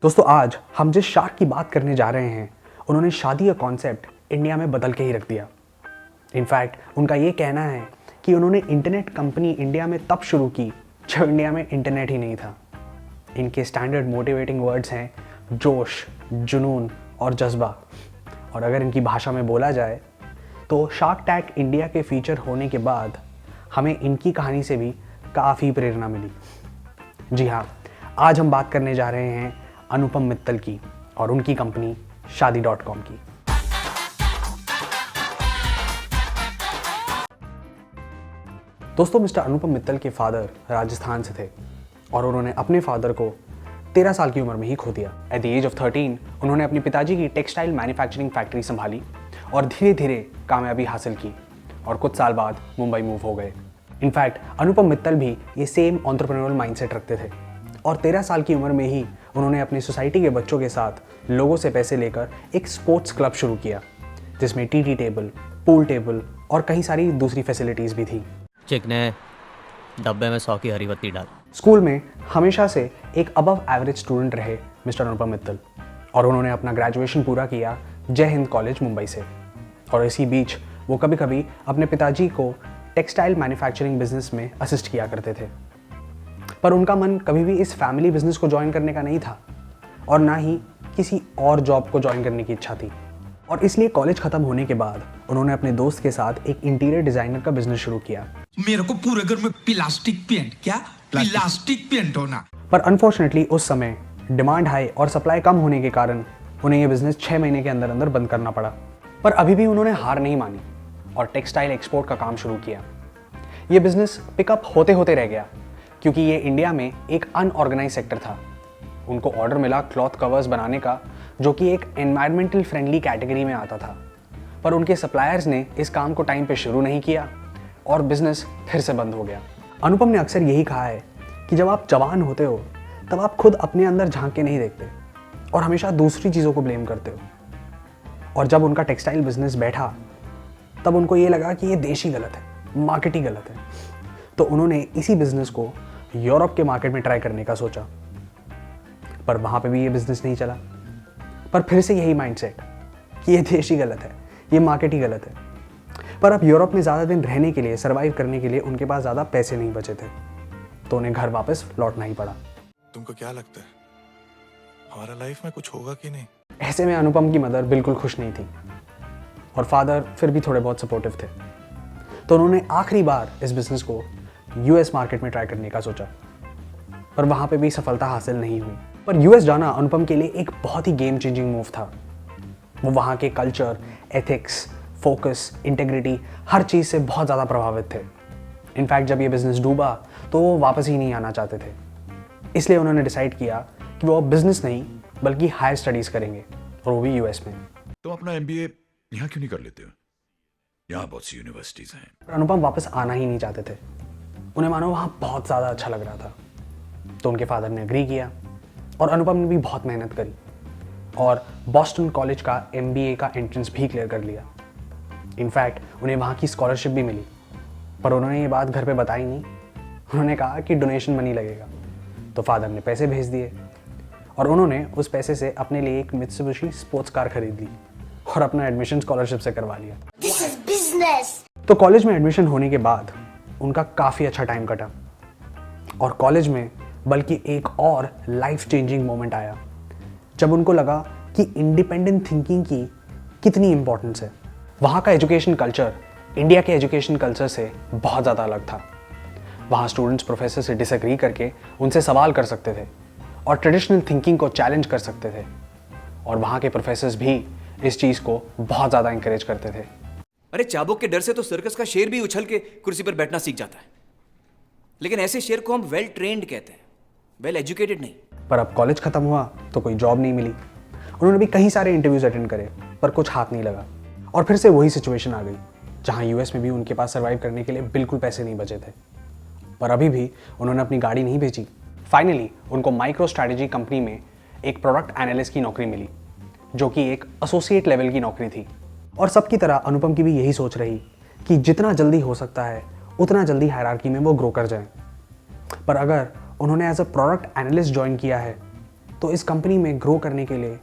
दोस्तों आज हम जिस शार्क की बात करने जा रहे हैं उन्होंने शादी का कॉन्सेप्ट इंडिया में बदल के ही रख दिया। इनफैक्ट उनका ये कहना है कि उन्होंने इंटरनेट कंपनी इंडिया में तब शुरू की जब इंडिया में इंटरनेट ही नहीं था। इनके स्टैंडर्ड मोटिवेटिंग वर्ड्स हैं जोश, जुनून और जज्बा। और अगर इनकी भाषा में बोला जाए तो शार्क टैंक इंडिया के फीचर होने के बाद हमें इनकी कहानी से भी काफ़ी प्रेरणा मिली। जी हाँ, आज हम बात करने जा रहे हैं अनुपम मित्तल की और उनकी कंपनी शादी.com की। दोस्तों मिस्टर अनुपम मित्तल के फादर राजस्थान से थे और उन्होंने अपने फादर को 13 साल की उम्र में ही खो दिया। एट द एज ऑफ 13 उन्होंने अपने पिताजी की टेक्सटाइल मैन्युफैक्चरिंग फैक्ट्री संभाली और धीरे धीरे कामयाबी हासिल की और कुछ साल बाद मुंबई मूव हो गए। इनफैक्ट अनुपम मित्तल भी ये सेम एंटरप्रेन्योरल माइंडसेट रखते थे और 13 साल की उम्र में ही उन्होंने अपनी सोसाइटी के बच्चों के साथ लोगों से पैसे लेकर एक स्पोर्ट्स क्लब शुरू किया जिसमें टीटी टेबल, पूल टेबल और कई सारी दूसरी फैसिलिटीज़ भी थी। चिकने डब्बे में 100 की हरी बत्ती डाल। स्कूल में हमेशा से एक अबव एवरेज स्टूडेंट रहे मिस्टर अनुपम मित्तल और उन्होंने अपना ग्रेजुएशन पूरा किया जय हिंद कॉलेज मुंबई से। और इसी बीच वो कभी कभी अपने पिताजी को टेक्सटाइल मैन्युफैक्चरिंग बिजनेस में असिस्ट किया करते थे, पर उनका मन कभी भी इस फैमिली बिजनेस को ज्वाइन करने का नहीं था और ना ही किसी और जॉब को ज्वाइन करने की इच्छा थी। और इसलिए कॉलेज खत्म होने के बाद उन्होंने अपने दोस्त के साथ एक इंटीरियर डिजाइनर का बिजनेस शुरू किया। मेरे को पूरे घर में प्लास्टिक पेंट, क्या प्लास्टिक पेंट होना। पर अनफॉर्चुनेटली उस समय डिमांड हाई और सप्लाई कम होने के कारण उन्हें यह बिजनेस 6 महीने के अंदर अंदर बंद करना पड़ा। पर अभी भी उन्होंने हार नहीं मानी और टेक्सटाइल एक्सपोर्ट का काम शुरू किया। यह बिजनेस पिकअप होते होते रह गया क्योंकि ये इंडिया में एक अनऑर्गेनाइज सेक्टर था। उनको ऑर्डर मिला क्लॉथ कवर्स बनाने का जो कि एक एनवायरमेंटल फ्रेंडली कैटेगरी में आता था, पर उनके सप्लायर्स ने इस काम को टाइम पे शुरू नहीं किया और बिजनेस फिर से बंद हो गया। अनुपम ने अक्सर यही कहा है कि जब आप जवान होते हो तब आप खुद अपने अंदर झांक के नहीं देखते और हमेशा दूसरी चीज़ों को ब्लेम करते हो। और जब उनका टेक्सटाइल बिजनेस बैठा तब उनको ये लगा कि ये देश ही गलत है, मार्केट ही गलत है। तो उन्होंने इसी बिजनेस को यूरोप के मार्केट में ट्राई करने का सोचा, पर वहां पे भी ये बिजनेस नहीं चला। पर फिर से यही माइंडसेट कि ये देश ही गलत है, ये मार्केट ही गलत है। पर अब यूरोप में ज़्यादा दिन रहने के लिए, सर्वाइव करने के लिए उनके पास ज़्यादा पैसे नहीं बचे थे, तो उन्हें घर वापस लौटना ही पड़ा। तुमको क्या लगता है हमारा लाइफ में कुछ होगा कि नहीं? ऐसे में अनुपम की मदर बिल्कुल खुश नहीं थी और फादर फिर भी थोड़े बहुत सपोर्टिव थे, तो उन्होंने आखिरी बार इस बिजनेस को यूएस मार्केट में ट्राई करने का सोचा, पर वहां पे भी सफलता हासिल नहीं हुई। पर यूएस जाना अनुपम के लिए एक बहुत ही गेम चेंजिंग मूव था। वो वहां के कल्चर, एथिक्स, फोकस, इंटेग्रिटी हर चीज़ से बहुत ज़्यादा प्रभावित थे। इनफैक्ट जब ये बिजनेस डूबा तो वो वापस ही नहीं आना चाहते थे। इसलिए उन्होंने डिसाइड किया कि वो अब बिजनेस नहीं बल्कि हायर स्टडीज़ करेंगे और वो भी यूएस में। तुम अपना एमबीए यहाँ क्यों नहीं कर लेते हो? यहाँ बहुत सी यूनिवर्सिटीज हैं। अनुपम वापस आना ही नहीं चाहते थे, उन्हें मानो वहाँ बहुत ज़्यादा अच्छा लग रहा था। तो उनके फादर ने एग्री किया और अनुपम ने भी बहुत मेहनत करी और बॉस्टन कॉलेज का एमबीए का एंट्रेंस भी क्लियर कर लिया। इनफैक्ट उन्हें वहाँ की स्कॉलरशिप भी मिली, पर उन्होंने ये बात घर पे बताई नहीं। उन्होंने कहा कि डोनेशन मनी लगेगा, तो फादर ने पैसे भेज दिए और उन्होंने उस पैसे से अपने लिए एक मित्सुबिशी स्पोर्ट्स कार खरीद ली और अपना एडमिशन स्कॉलरशिप से करवा लिया। This is business. तो कॉलेज में एडमिशन होने के बाद उनका काफ़ी अच्छा टाइम कटा और कॉलेज में बल्कि एक और लाइफ चेंजिंग मोमेंट आया जब उनको लगा कि इंडिपेंडेंट थिंकिंग की कितनी इंपॉर्टेंस है। वहाँ का एजुकेशन कल्चर इंडिया के एजुकेशन कल्चर से बहुत ज़्यादा अलग था। वहाँ स्टूडेंट्स प्रोफेसर से डिसएग्री करके उनसे सवाल कर सकते थे और ट्रेडिशनल थिंकिंग को चैलेंज कर सकते थे और वहाँ के प्रोफेसर्स भी इस चीज़ को बहुत ज़्यादा इंकरेज करते थे। अरे चाबुक के डर से तो सर्कस का शेर भी उछल के कुर्सी पर बैठना सीख जाता है, लेकिन ऐसे शेर को हम वेल ट्रेन्ड कहते हैं, वेल एजुकेटेड नहीं। पर अब कॉलेज खत्म हुआ तो कोई जॉब नहीं मिली। उन्होंने भी कई सारे इंटरव्यूज अटेंड करे पर कुछ हाथ नहीं लगा और फिर से वही सिचुएशन आ गई जहाँ यूएस में भी उनके पास सर्वाइव करने के लिए बिल्कुल पैसे नहीं बचे थे। पर अभी भी उन्होंने अपनी गाड़ी नहीं बेची। फाइनली उनको माइक्रो स्ट्रैटेजी कंपनी में एक प्रोडक्ट एनालिस्ट की नौकरी मिली जो कि एक एसोसिएट लेवल की नौकरी थी। और सबकी तरह अनुपम की भी यही सोच रही कि जितना जल्दी हो सकता है उतना जल्दी हायरार्की में वो ग्रो कर जाएं। पर अगर उन्होंने as a product analyst join किया है तो इस कंपनी में ग्रो करने के लिए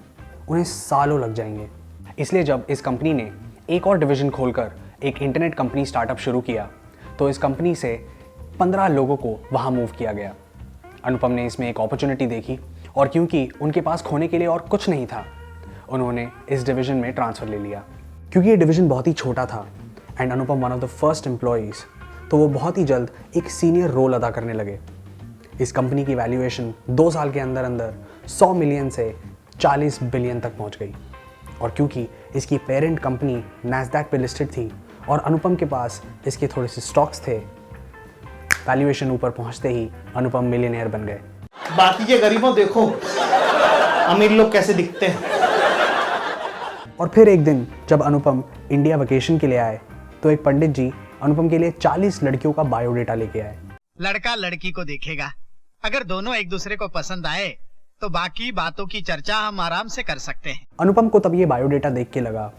उन्हें सालों लग जाएंगे। इसलिए जब इस कंपनी ने एक और डिवीज़न खोलकर एक इंटरनेट कंपनी स्टार्टअप शुरू किया तो इस कंपनी से 15 लोगों को वहाँ मूव किया गया। अनुपम ने इसमें एक अपॉर्चुनिटी देखी और क्योंकि उनके पास खोने के लिए और कुछ नहीं था, उन्होंने इस डिवीज़न में ट्रांसफ़र ले लिया। क्योंकि ये डिवीज़न बहुत ही छोटा था and Anupam one of the first employees, तो वो बहुत ही जल्द एक सीनियर रोल अदा करने लगे। इस कंपनी की वैल्यूएशन 2 साल के अंदर अंदर 100 मिलियन से 40 बिलियन तक पहुंच गई। और क्योंकि इसकी पेरेंट कंपनी नैस्डैक पे लिस्टेड थी और अनुपम के पास इसके थोड़े से स्टॉक्स थे, वैल्यूएशन ऊपर पहुंचते ही अनुपम मिलियनेयर बन गए। बाकी के गरीबों देखो अमीर लोग कैसे दिखते हैं। और फिर एक दिन जब अनुपम इंडिया वेकेशन के लिए आए तो एक पंडित जी अनुपम के लिए 40 लड़कियों का बायोडेटा लेके आए। लड़का लड़की को देखेगा, अगर दोनों एक दूसरे को पसंद आए तो बाकी बातों की चर्चा हम आराम से कर सकते हैं। अनुपम को तब ये बायोडेटा देख के लगा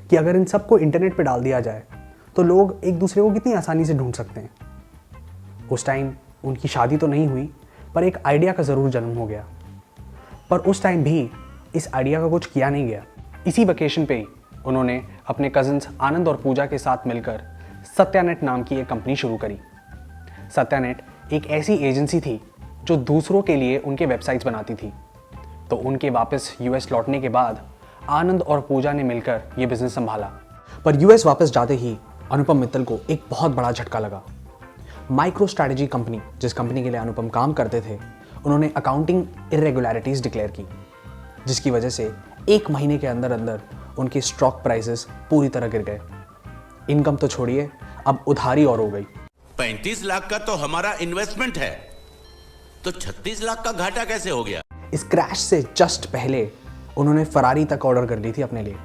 कि अगर इन सबको इंटरनेट पे डाल दिया जाए तो लोग एक दूसरे को कितनी आसानी से ढूंढ सकते हैं। उस टाइम उनकी शादी तो नहीं हुई पर एक आइडिया का ज़रूर जन्म हो गया। पर उस टाइम भी इस आइडिया का कुछ किया नहीं गया। इसी वेकेशन पे ही उन्होंने अपने कजिन्स आनंद और पूजा के साथ मिलकर सत्यानेट नाम की एक कंपनी शुरू करी। सत्यानेट एक ऐसी एजेंसी थी जो दूसरों के लिए उनके वेबसाइट्स बनाती थी। तो उनके वापस यूएस लौटने के बाद आनंद और पूजा ने मिलकर ये बिजनेस संभाला। पर यूएस वापस जाते ही अनुपम मित्तल को एक बहुत बड़ा झटका लगा। माइक्रो स्ट्रैटेजी कंपनी, जिस कंपनी के लिए अनुपम काम करते थे, उन्होंने अकाउंटिंग इरेगुलरिटीज डिक्लेयर की, जिसकी वजह से 1 महीने के अंदर अंदर उनके स्टॉक प्राइसेस पूरी तरह गिर गए। इनकम तो छोड़िए, अब उधारी और हो गई। 35 लाख का तो हमारा इन्वेस्टमेंट है, तो 36 लाख का घाटा कैसे हो गया? इस क्रैश से जस्ट पहले उन्होंने फरारी तक ऑर्डर कर ली थी अपने लिए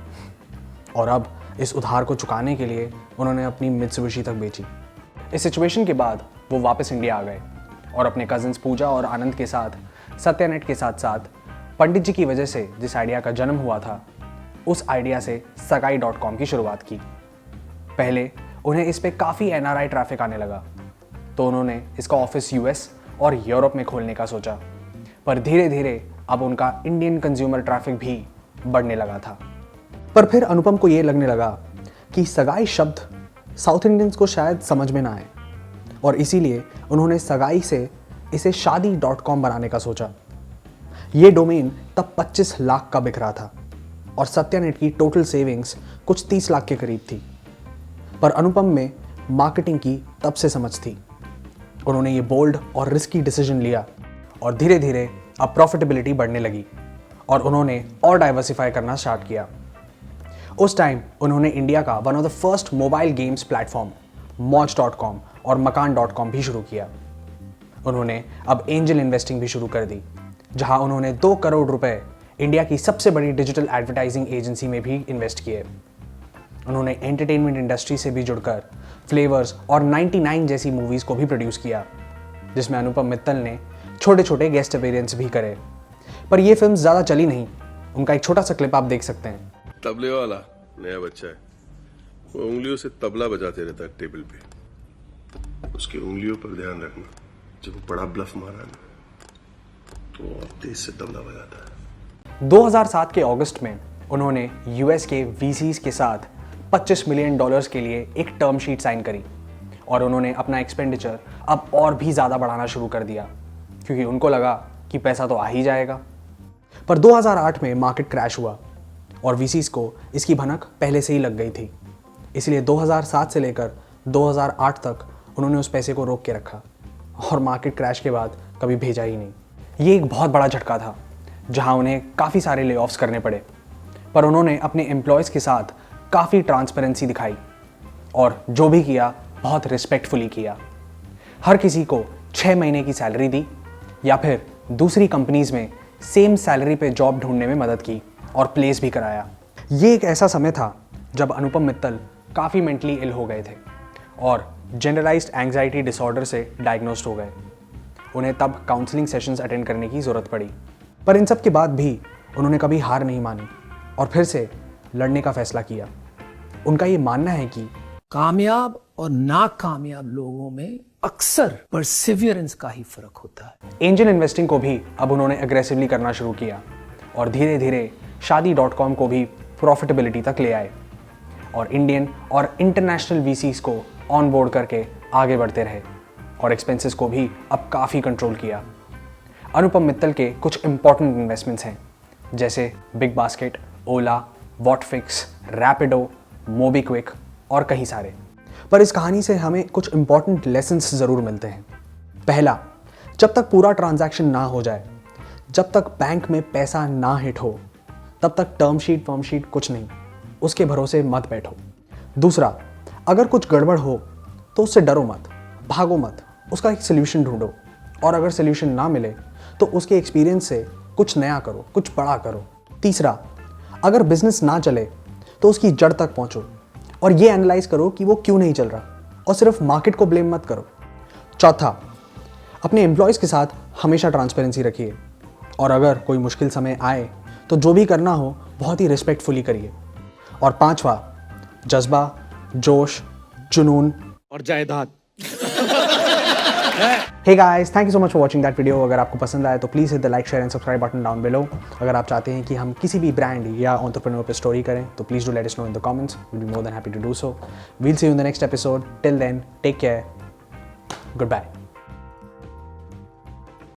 और अब इस उधार को चुकाने के लिए उन्होंने अपनी मित्सुबिशी तक बेची। इस सिचुएशन के बाद वो वापस इंडिया आ गए और अपने कजिन्स पूजा और आनंद के साथ सत्यानेट के साथ साथ पंडित जी की वजह से जिस आइडिया का जन्म हुआ था, उस आइडिया से सगाई.com की शुरुआत की। पहले उन्हें इस पे काफ़ी NRI ट्रैफिक आने लगा तो उन्होंने इसका ऑफिस US और यूरोप में खोलने का सोचा, पर धीरे धीरे अब उनका इंडियन कंज्यूमर ट्रैफिक भी बढ़ने लगा था। पर फिर अनुपम को ये लगने लगा कि सगाई शब्द साउथ इंडियंस को शायद समझ में ना आए और इसीलिए उन्होंने सगाई से इसे शादी.com बनाने का सोचा। ये डोमेन तब 25 लाख का बिक रहा था और सत्यानेट की टोटल सेविंग्स कुछ 30 लाख के करीब थी। पर अनुपम में मार्केटिंग की तब से समझ थी। उन्होंने ये बोल्ड और रिस्की डिसीजन लिया और धीरे धीरे अब प्रॉफिटेबिलिटी बढ़ने लगी और उन्होंने और डाइवर्सिफाई करना स्टार्ट किया। उस टाइम उन्होंने इंडिया का one of the first mobile games platform मौज.com और मकान.com भी शुरू किया। उन्होंने अब एंजल इन्वेस्टिंग भी शुरू कर दी, जहां उन्होंने 2 करोड़ रुपए इंडिया की सबसे बड़ी डिजिटल एडवर्टाइजिंग एजेंसी में भी इन्वेस्ट किए। उन्होंने एंटरटेनमेंट इंडस्ट्री से भी जुड़कर फ्लेवर्स और 99 जैसी मूवीज़ को भी प्रोड्यूस किया, जिसमें अनुपम मित्तल ने छोटे छोटे गेस्ट अपीयरेंस भी करे। पर ये फिल्म ज़्यादा चली नहीं। उनका एक छोटा सा क्लिप आप देख सकते हैं। तबले वाला नया बच्चा है, वो उंगलियों से तबला बजाते रहता है टेबल पे। उसकी उंगलियों पर ध्यान रखना, जब वो बड़ा ब्लफ मारा ना तो और तेज से तबला बजाता है। 2007 के अगस्त में उन्होंने यूएस के VCs के साथ $25 मिलियन के लिए एक टर्म शीट साइन करी और उन्होंने अपना एक्सपेंडिचर अब और भी ज़्यादा बढ़ाना शुरू कर दिया, क्योंकि उनको लगा कि पैसा तो आ ही जाएगा। पर 2008 में मार्केट क्रैश हुआ और VCs को इसकी भनक पहले से ही लग गई थी, इसलिए 2007 से लेकर 2008 तक उन्होंने उस पैसे को रोक के रखा और मार्केट क्रैश के बाद कभी भेजा ही नहीं। ये एक बहुत बड़ा झटका था, जहां उन्हें काफ़ी सारे ले ऑफ्स करने पड़े, पर उन्होंने अपने एम्प्लॉयज़ के साथ काफ़ी ट्रांसपेरेंसी दिखाई और जो भी किया बहुत रिस्पेक्टफुली किया। हर किसी को 6 महीने की सैलरी दी या फिर दूसरी कंपनीज में सेम सैलरी पे जॉब ढूंढने में मदद की और प्लेस भी कराया। ये एक ऐसा समय था जब अनुपम मित्तल काफ़ी मेंटली इल हो गए थे और जनरलाइज्ड एंग्जाइटी डिसऑर्डर से डायग्नोस्ड हो गए। उन्हें तब काउंसलिंग सेशंस अटेंड करने की ज़रूरत पड़ी, पर इन सब के बाद भी उन्होंने कभी हार नहीं मानी और फिर से लड़ने का फैसला किया। उनका ये मानना है कि कामयाब और नाकामयाब लोगों में अक्सर परसिवियरेंस का ही फर्क होता है। एंजल इन्वेस्टिंग को भी अब उन्होंने अग्रेसिवली करना शुरू किया और धीरे धीरे शादी.com को भी प्रॉफिटेबिलिटी तक ले आए और इंडियन और इंटरनेशनल वीसीज को ऑन बोर्ड करके आगे बढ़ते रहे और एक्सपेंसेस को भी अब काफ़ी कंट्रोल किया। अनुपम मित्तल के कुछ इंपॉर्टेंट इन्वेस्टमेंट्स हैं जैसे बिग बास्केट, ओला, वॉटफिक्स, रैपिडो, मोबीक्विक और कई सारे। पर इस कहानी से हमें कुछ इंपॉर्टेंट लेसन्स ज़रूर मिलते हैं। पहला, जब तक पूरा ट्रांजैक्शन ना हो जाए, जब तक बैंक में पैसा ना हिट हो, तब तक टर्म शीट कुछ नहीं, उसके भरोसे मत बैठो। दूसरा, अगर कुछ गड़बड़ हो तो उससे डरो मत, भागो मत, उसका एक सोल्यूशन ढूंढो और अगर सोल्यूशन ना मिले तो उसके एक्सपीरियंस से कुछ नया करो, कुछ बड़ा करो। तीसरा, अगर बिजनेस ना चले तो उसकी जड़ तक पहुंचो और ये एनालाइज करो कि वो क्यों नहीं चल रहा और सिर्फ मार्केट को ब्लेम मत करो। चौथा, अपने एम्प्लॉयज़ के साथ हमेशा ट्रांसपेरेंसी रखिए और अगर कोई मुश्किल समय आए तो जो भी करना हो बहुत ही रिस्पेक्टफुली करिए। और पांचवा, जज्बा, जोश, जुनून और जायदाद। Hey guys, thank you so much for watching that video. अगर आपको पसंद आया तो please hit the like, share and subscribe button down below. अगर आप चाहते हैं कि हम किसी भी ब्रांड या एंटरप्रेन्योर पे स्टोरी करें तो please do let us know in the comments. Will be more than happy to do so. We'll see you in the next episode. Till then, take care, good bye.